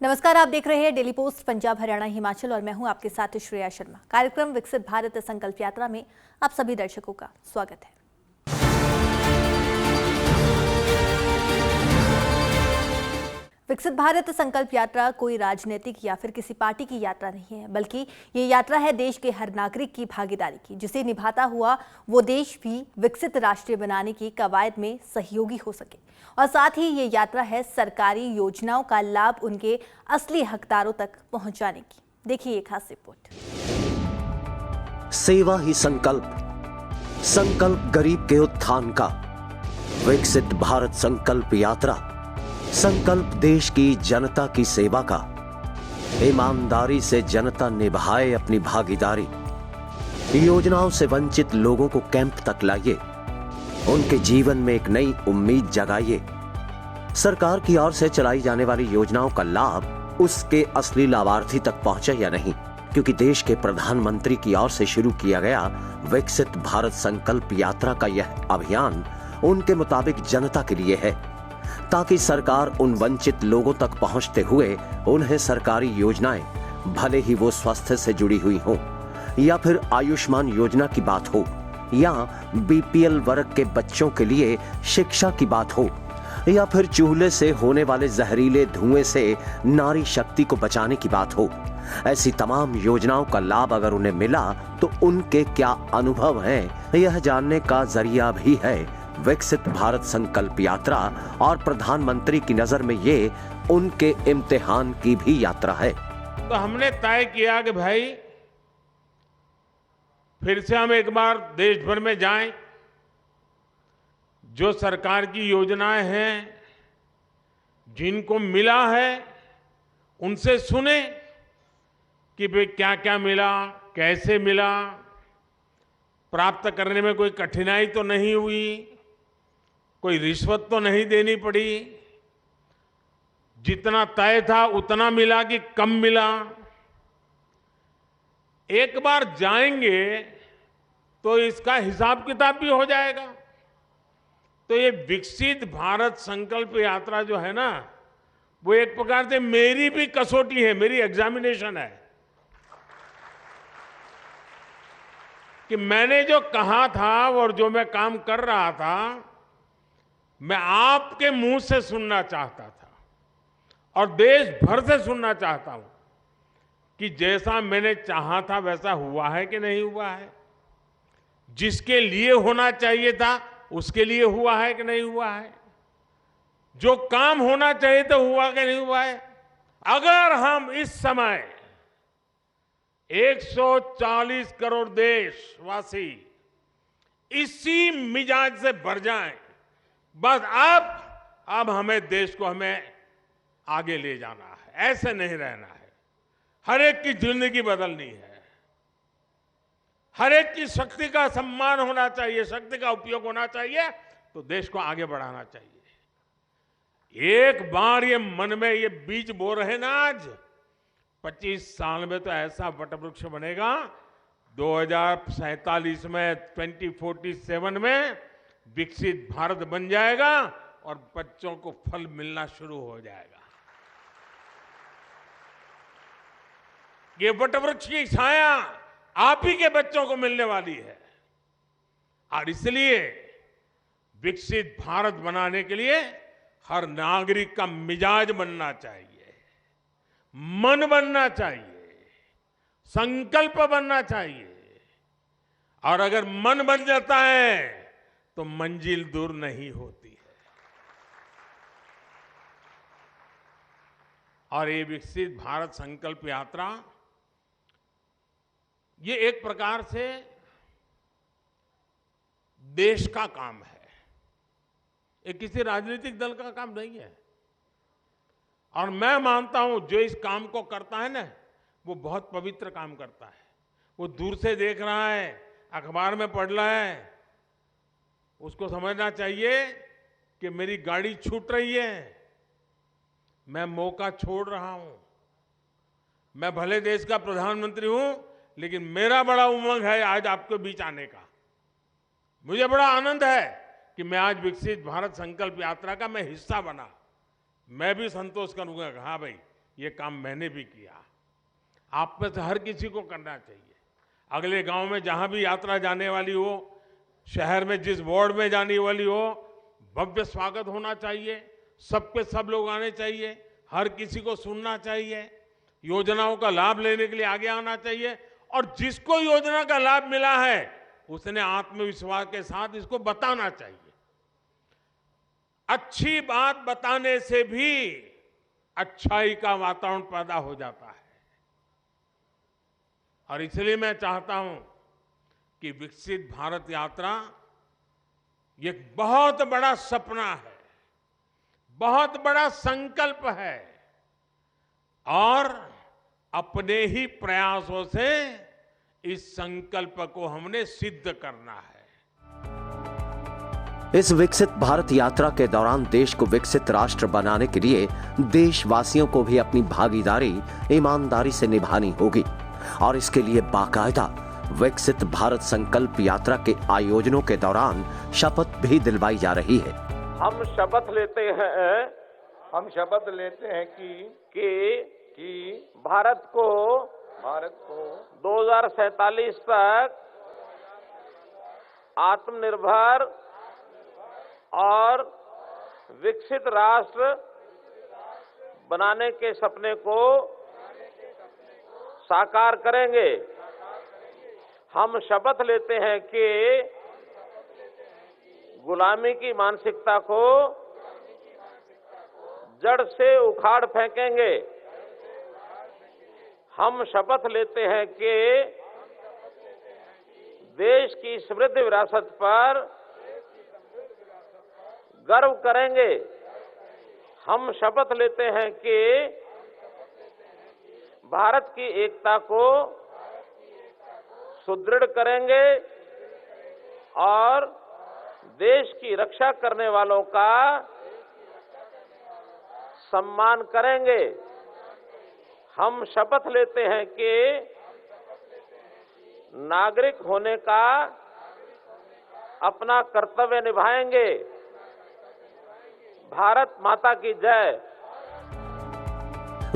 नमस्कार, आप देख रहे हैं डेली पोस्ट पंजाब हरियाणा हिमाचल और मैं हूं आपके साथ श्रेया शर्मा। कार्यक्रम विकसित भारत संकल्प यात्रा में आप सभी दर्शकों का स्वागत है। विकसित भारत संकल्प यात्रा कोई राजनीतिक या फिर किसी पार्टी की यात्रा नहीं है, बल्कि ये यात्रा है देश के हर नागरिक की भागीदारी की, जिसे निभाता हुआ वो देश भी विकसित राष्ट्र बनाने की कवायद में सहयोगी हो सके। और साथ ही ये यात्रा है सरकारी योजनाओं का लाभ उनके असली हकदारों तक पहुंचाने की। देखिए एक खास रिपोर्ट। सेवा ही संकल्प, संकल्प गरीब के उत्थान का। विकसित भारत संकल्प यात्रा, संकल्प देश की जनता की सेवा का। ईमानदारी से जनता निभाए अपनी भागीदारी। योजनाओं से वंचित लोगों को कैंप तक लाइए, उनके जीवन में एक नई उम्मीद जगाइए। सरकार की ओर से चलाई जाने वाली योजनाओं का लाभ उसके असली लाभार्थी तक पहुंचे या नहीं, क्योंकि देश के प्रधानमंत्री की ओर से शुरू किया गया विकसित भारत संकल्प यात्रा का यह अभियान उनके मुताबिक जनता के लिए है, ताकि सरकार उन वंचित लोगों तक पहुंचते हुए उन्हें सरकारी योजनाएं, भले ही वो स्वास्थ्य से जुड़ी हुई हो, या फिर आयुष्मान योजना की बात हो, या बीपीएल वर्ग के बच्चों के लिए शिक्षा की बात हो, या फिर चूल्हे से होने वाले जहरीले धुएं से नारी शक्ति को बचाने की बात हो। ऐसी तमाम योजनाओं का लाभ अगर उन्हें मिला तो उनके क्या अनुभव हैं, यह जानने का जरिया भी है विकसित भारत संकल्प यात्रा। और प्रधानमंत्री की नजर में ये उनके इम्तिहान की भी यात्रा है। तो हमने तय किया कि भाई फिर से हम एक बार देश भर में जाएं, जो सरकार की योजनाएं हैं, जिनको मिला है, उनसे सुने कि भाई क्या क्या मिला, कैसे मिला, प्राप्त करने में कोई कठिनाई तो नहीं हुई, कोई रिश्वत तो नहीं देनी पड़ी, जितना तय था उतना मिला कि कम मिला। एक बार जाएंगे तो इसका हिसाब किताब भी हो जाएगा। तो ये विकसित भारत संकल्प यात्रा जो है ना, वो एक प्रकार से मेरी भी कसौटी है, मेरी एग्जामिनेशन है कि मैंने जो कहा था और जो मैं काम कर रहा था, मैं आपके मुंह से सुनना चाहता था और देश भर से सुनना चाहता हूं कि जैसा मैंने चाहा था वैसा हुआ है कि नहीं हुआ है, जिसके लिए होना चाहिए था उसके लिए हुआ है कि नहीं हुआ है, जो काम होना चाहिए था हुआ कि नहीं हुआ है। अगर हम इस समय 140 करोड़ देशवासी इसी मिजाज से भर जाएं, बस अब हमें देश को हमें आगे ले जाना है, ऐसे नहीं रहना है। हर एक की जिंदगी बदलनी है, हर एक की शक्ति का सम्मान होना चाहिए, शक्ति का उपयोग होना चाहिए, तो देश को आगे बढ़ाना चाहिए। एक बार ये मन में ये बीज बो रहे ना, आज 25 साल में तो ऐसा वटवृक्ष बनेगा, 2047 में 2047 में विकसित भारत बन जाएगा और बच्चों को फल मिलना शुरू हो जाएगा। ये वटवृक्ष की छाया आप ही के बच्चों को मिलने वाली है। और इसलिए विकसित भारत बनाने के लिए हर नागरिक का मिजाज बनना चाहिए, मन बनना चाहिए, संकल्प बनना चाहिए। और अगर मन बन जाता है तो मंजिल दूर नहीं होती है। और ये विकसित भारत संकल्प यात्रा, ये एक प्रकार से देश का काम है, ये किसी राजनीतिक दल का काम नहीं है। और मैं मानता हूं जो इस काम को करता है ना, वो बहुत पवित्र काम करता है। वो दूर से देख रहा है, अखबार में पढ़ रहा है, उसको समझना चाहिए कि मेरी गाड़ी छूट रही है, मैं मौका छोड़ रहा हूं। मैं भले देश का प्रधानमंत्री हूं, लेकिन मेरा बड़ा उमंग है आज आपके बीच आने का। मुझे बड़ा आनंद है कि मैं आज विकसित भारत संकल्प यात्रा का मैं हिस्सा बना। मैं भी संतोष करूंगा, हाँ भाई ये काम मैंने भी किया। आप में से हर किसी को करना चाहिए। अगले गांव में जहां भी यात्रा जाने वाली हो, शहर में जिस वार्ड में जाने वाली हो, भव्य स्वागत होना चाहिए। सबके सब लोग आने चाहिए, हर किसी को सुनना चाहिए, योजनाओं का लाभ लेने के लिए आगे आना चाहिए। और जिसको योजना का लाभ मिला है उसने आत्मविश्वास के साथ इसको बताना चाहिए। अच्छी बात बताने से भी अच्छाई का वातावरण पैदा हो जाता है। और इसलिए मैं चाहता हूं कि विकसित भारत यात्रा ये एक बहुत बड़ा सपना है, बहुत बड़ा संकल्प है, और अपने ही प्रयासों से इस संकल्प को हमने सिद्ध करना है। इस विकसित भारत यात्रा के दौरान देश को विकसित राष्ट्र बनाने के लिए देशवासियों को भी अपनी भागीदारी ईमानदारी से निभानी होगी और इसके लिए बाकायदा विकसित भारत संकल्प यात्रा के आयोजनों के दौरान शपथ भी दिलवाई जा रही है। हम शपथ लेते हैं कि भारत को 2047 तक आत्मनिर्भर और विकसित राष्ट्र बनाने के सपने को साकार करेंगे। हम शपथ लेते हैं कि गुलामी की मानसिकता को जड़ से उखाड़ फेंकेंगे। हम शपथ लेते हैं कि देश की समृद्ध विरासत पर गर्व करेंगे। हम शपथ लेते हैं कि भारत की एकता को सुदृढ़ करेंगे और देश की रक्षा करने वालों का सम्मान करेंगे। हम शपथ लेते हैं कि नागरिक होने का अपना कर्तव्य निभाएंगे। भारत माता की जय।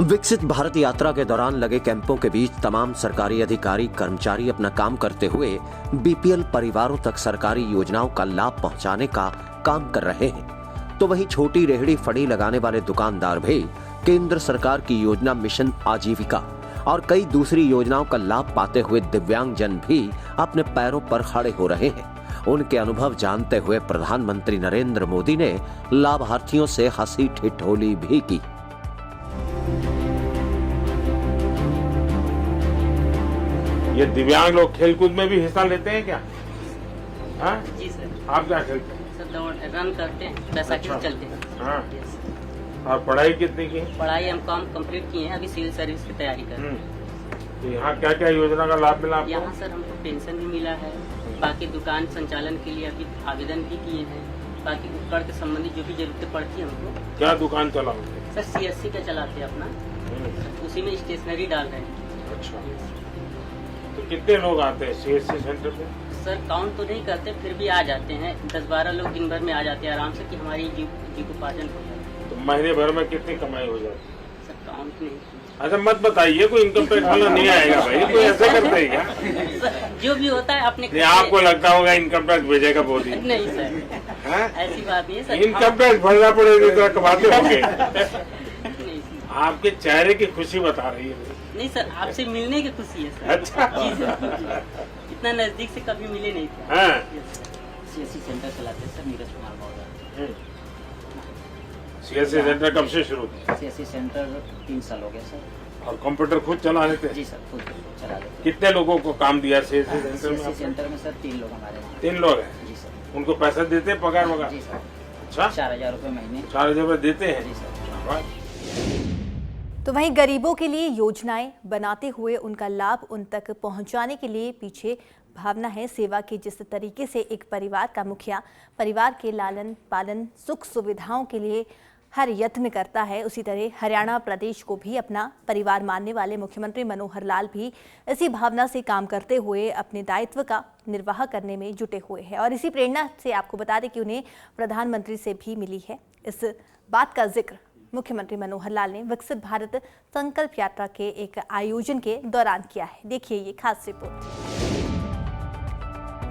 विकसित भारत यात्रा के दौरान लगे कैंपों के बीच तमाम सरकारी अधिकारी कर्मचारी अपना काम करते हुए बीपीएल परिवारों तक सरकारी योजनाओं का लाभ पहुंचाने का काम कर रहे हैं। तो वहीं छोटी रेहड़ी फड़ी लगाने वाले दुकानदार भी केंद्र सरकार की योजना मिशन आजीविका और कई दूसरी योजनाओं का लाभ पाते हुए दिव्यांगजन भी अपने पैरों पर खड़े हो रहे हैं। उनके अनुभव जानते हुए प्रधानमंत्री नरेंद्र मोदी ने लाभार्थियों से हंसी ठिठोली भी की। ये दिव्यांग लोग खेलकूद में भी हिस्सा लेते हैं क्या? हाँ? जी सर। आप क्या खेलते हैं? सर दौड़ रन करते हैं, पैसा खेल चलते हैं। हाँ। यस। और पढ़ाई कितनी की? पढ़ाई हम काम कंप्लीट किए हैं, अभी सिविल सर्विस की तैयारी कर रहे हैं। तो यहाँ क्या क्या योजना का लाभ मिला आपको? यहाँ सर हमको पेंशन भी मिला है, बाकी दुकान संचालन के लिए अभी आवेदन भी किए हैं, बाकी उपकरण के संबंधी जो भी जरूरतें पड़ती है हमको। क्या दुकान चलाओगे? सर सीएससी का चलाते हैं अपना, उसी में स्टेशनरी डाल रहे हैं। अच्छा, तो कितने लोग आते हैं सीएससी सेंटर पे? सर काउंट तो नहीं करते, फिर भी आ जाते हैं 10-12 लोग दिन भर में आ जाते हैं आराम से, कि हमारी जीविकोपार्जन हो जाए। तो महीने भर में कितनी कमाई हो जाती है? सर काउंट नहीं। अच्छा मत बताइए, कोई इनकम टैक्स वाला नहीं आएगा भाई, कोई ऐसे करते है क्या? सर जो भी होता है अपने नहीं, आपको लगता होगा इनकम टैक्स भेजेगा मोदी? नहीं सर, हैं? ऐसी बात नहीं है सर। इनकम टैक्स भरना पड़ेगा तो कमाते होंगे। नहीं सर। आपके चेहरे की खुशी बता रही है। नहीं सर, आपसे मिलने की खुशी है सर। अच्छा। जी सर, इतना नजदीक से कभी मिले नहीं थे। हाँ। सीएससी सेंटर चलाते हैं sir, Neeraj Kumar Maurya. CSC centre कब से शुरू किया? सीएससी सेंटर 3 साल हो गया सर। और कंप्यूटर खुद चला लेते हैं? जी सर, खुद चला लेते हैं। कितने लोगों को काम दिया सीएससी सेंटर में? सीएससी आपने? सेंटर में सर 3 लोग हमारे वहाँ। 3 लोग हैं? जी सर। उनको पैसा देते हैं, पगार वगार? जी सर। अच्छा, 4000 रुपये महीने। 4000 रुपये देते हैं? जी सर। तो वहीं गरीबों के लिए योजनाएं बनाते हुए उनका लाभ उन तक पहुंचाने के लिए पीछे भावना है सेवा की। जिस तरीके से एक परिवार का मुखिया परिवार के लालन पालन सुख सुविधाओं के लिए हर यत्न करता है, उसी तरह हरियाणा प्रदेश को भी अपना परिवार मानने वाले मुख्यमंत्री मनोहर लाल भी इसी भावना से काम करते हुए अपने दायित्व का निर्वाह करने में जुटे हुए हैं। और इसी प्रेरणा से आपको बता दें कि उन्हें प्रधानमंत्री से भी मिली है। इस बात का जिक्र मुख्यमंत्री मनोहर लाल ने विकसित भारत संकल्प यात्रा के एक आयोजन के दौरान किया है। देखिए ये खास रिपोर्ट।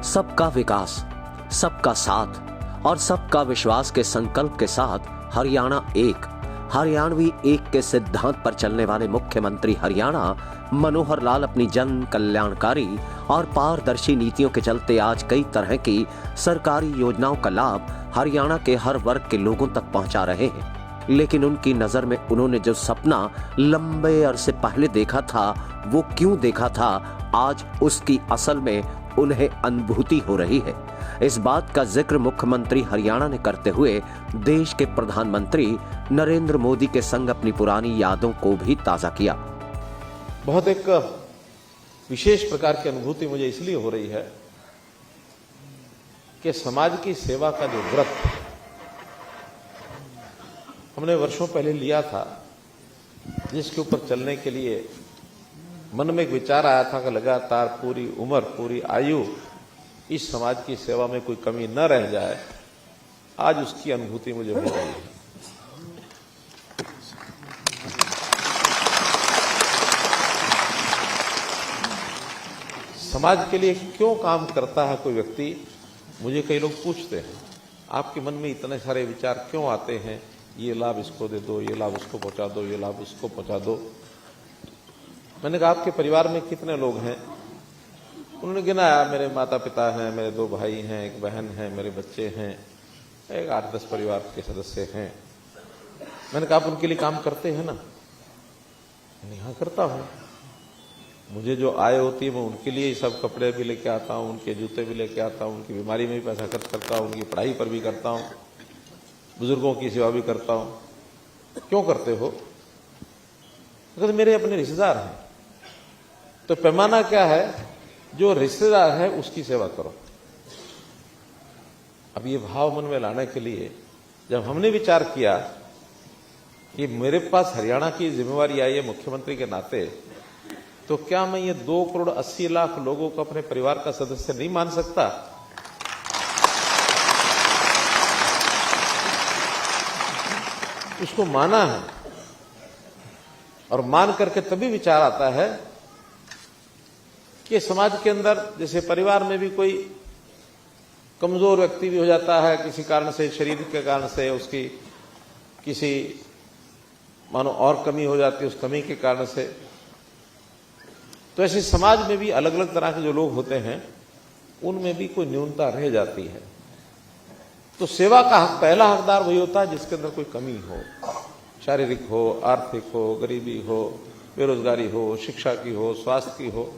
सबका विकास, सबका साथ और सबका विश्वास के संकल्प के साथ हरियाणा एक, हरियाणवी एक के सिद्धांत पर चलने वाले मुख्यमंत्री हरियाणा मनोहर लाल अपनी जन कल्याणकारी और पारदर्शी नीतियों के चलते आज कई तरह की सरकारी योजनाओं का लाभ हरियाणा के हर वर्ग के लोगों तक पहुंचा रहे हैं। लेकिन उनकी नजर में उन्होंने जो सपना लंबे अरसे पहले देखा था, वो क्यों देखा था, आज उसकी असल में उन्हें अनुभूति हो रही है। इस बात का जिक्र मुख्यमंत्री हरियाणा ने करते हुए देश के प्रधानमंत्री नरेंद्र मोदी के संग अपनी पुरानी यादों को भी ताजा किया। बहुत एक विशेष प्रकार की अनुभूति मुझे इसलिए हो रही है कि समाज की सेवा का जो व्रत हमने वर्षों पहले लिया था, जिसके ऊपर चलने के लिए मन में एक विचार आया था कि लगातार पूरी उम्र, पूरी आयु इस समाज की सेवा में कोई कमी न रह जाए, आज उसकी अनुभूति मुझे हो रही है। समाज के लिए क्यों काम करता है कोई व्यक्ति, मुझे कई लोग पूछते हैं, आपके मन में इतने सारे विचार क्यों आते हैं, ये लाभ इसको दे दो, ये लाभ उसको पहुंचा दो, ये लाभ उसको पहुंचा दो। मैंने कहा आपके परिवार में कितने लोग हैं? उन्होंने गिनाया, मेरे माता पिता हैं, मेरे 2 भाई हैं, 1 बहन है, मेरे बच्चे हैं, एक 8-10 परिवार के सदस्य हैं। मैंने कहा आप उनके लिए काम करते हैं ना? मैंने हाँ करता हूं। मुझे जो आय होती है मैं उनके लिए ही सब कपड़े भी लेके आता हूं, उनके जूते भी लेके आता हूं, उनकी बीमारी में भी पैसा खर्च करता हूं, उनकी पढ़ाई पर भी करता हूं, बुजुर्गों की सेवा भी करता हूं। क्यों करते हो? तो मेरे अपने रिश्तेदार हैं। तो पैमाना क्या है? जो रिश्तेदार है उसकी सेवा करो। अब ये भाव मन में लाने के लिए जब हमने विचार किया कि मेरे पास हरियाणा की जिम्मेवारी आई है मुख्यमंत्री के नाते, तो क्या मैं ये 2,80,00,000 लोगों को अपने परिवार का सदस्य नहीं मान सकता? उसको माना है, और मान करके तभी विचार आता है कि समाज के अंदर जैसे परिवार में भी कोई कमजोर व्यक्ति भी हो जाता है, किसी कारण से, शरीर के कारण से उसकी किसी मानो और कमी हो जाती है, उस कमी के कारण से। तो ऐसे समाज में भी अलग अलग तरह के जो लोग होते हैं उनमें भी कोई न्यूनता रह जाती है। तो सेवा का हक, पहला हकदार वही होता है जिसके अंदर कोई कमी हो, शारीरिक हो, आर्थिक हो, गरीबी हो, बेरोजगारी हो, शिक्षा की हो, स्वास्थ्य की हो।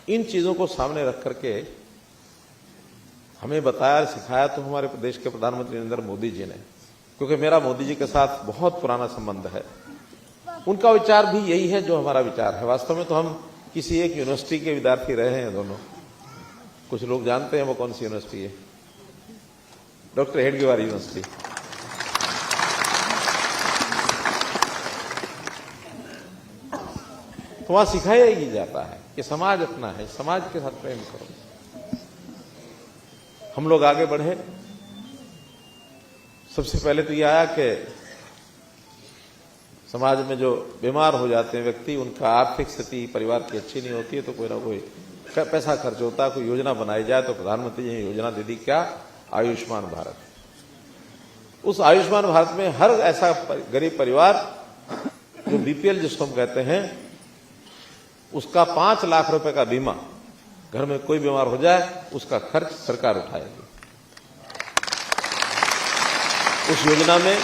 इन चीजों को सामने रख करके हमें बताया, सिखाया तो हमारे प्रदेश के प्रधानमंत्री नरेंद्र मोदी जी ने, क्योंकि मेरा मोदी जी के साथ बहुत पुराना संबंध है। उनका विचार भी यही है जो हमारा विचार है। वास्तव में तो हम किसी एक यूनिवर्सिटी के विद्यार्थी रहे हैं दोनों। कुछ लोग जानते हैं वो कौन सी यूनिवर्सिटी है? Doctor Hedgewar university. तो वहां सिखाया ही जाता है कि समाज अपना है, समाज के साथ प्रेम करो। हम लोग आगे बढ़े। सबसे पहले तो यह आया कि समाज में जो बीमार हो जाते हैं व्यक्ति, उनका आर्थिक स्थिति परिवार की अच्छी नहीं होती है, तो कोई ना कोई पैसा खर्च होता है, कोई योजना बनाई जाए। तो प्रधानमंत्री जी ने योजना दे दी, क्या? आयुष्मान भारत। उस आयुष्मान भारत में हर ऐसा गरीब परिवार जो बीपीएल जिसको हम कहते हैं, उसका 5 लाख रुपए का बीमा, घर में कोई बीमार हो जाए उसका खर्च सरकार उठाएगी। उस योजना में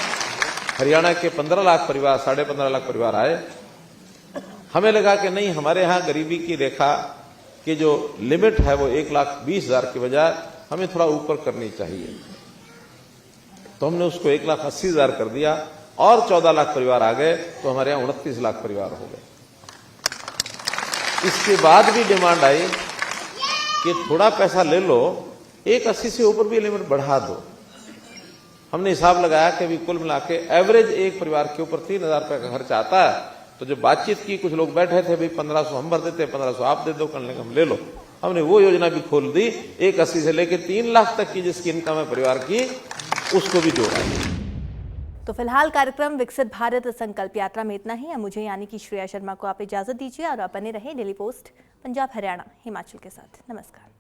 हरियाणा के 15 लाख परिवार, 15.5 लाख परिवार आए। हमें लगा कि नहीं, हमारे यहां गरीबी की रेखा की जो लिमिट है वो 1,20,000 की बजाय हमें थोड़ा ऊपर करनी चाहिए। तो हमने उसको 1,80,000 कर दिया और 14 लाख परिवार आ गए, तो हमारे यहां 29 लाख परिवार हो गए। इसके बाद भी डिमांड आई कि थोड़ा पैसा ले लो, 1,80 से ऊपर भी लिमिट बढ़ा दो। हमने हिसाब लगाया कि अभी कुल मिला के एवरेज एक परिवार के ऊपर 3,000 रुपए का खर्च आता है। तो जो बातचीत की, कुछ लोग बैठे थे, भाई 1,500 हम भर देते, 1,500 आप दे दो, करने का हम ले लो। हमने वो योजना भी खोल दी, 1,80 से लेकर 3 लाख तक की जिसकी इनकम है परिवार की, उसको भी जोड़ा। तो फिलहाल कार्यक्रम विकसित भारत संकल्प यात्रा में इतना ही। अब मुझे यानी कि श्रेया शर्मा को आप इजाजत दीजिए और आप बने रहे डेली पोस्ट पंजाब, हरियाणा, हिमाचल के साथ। नमस्कार।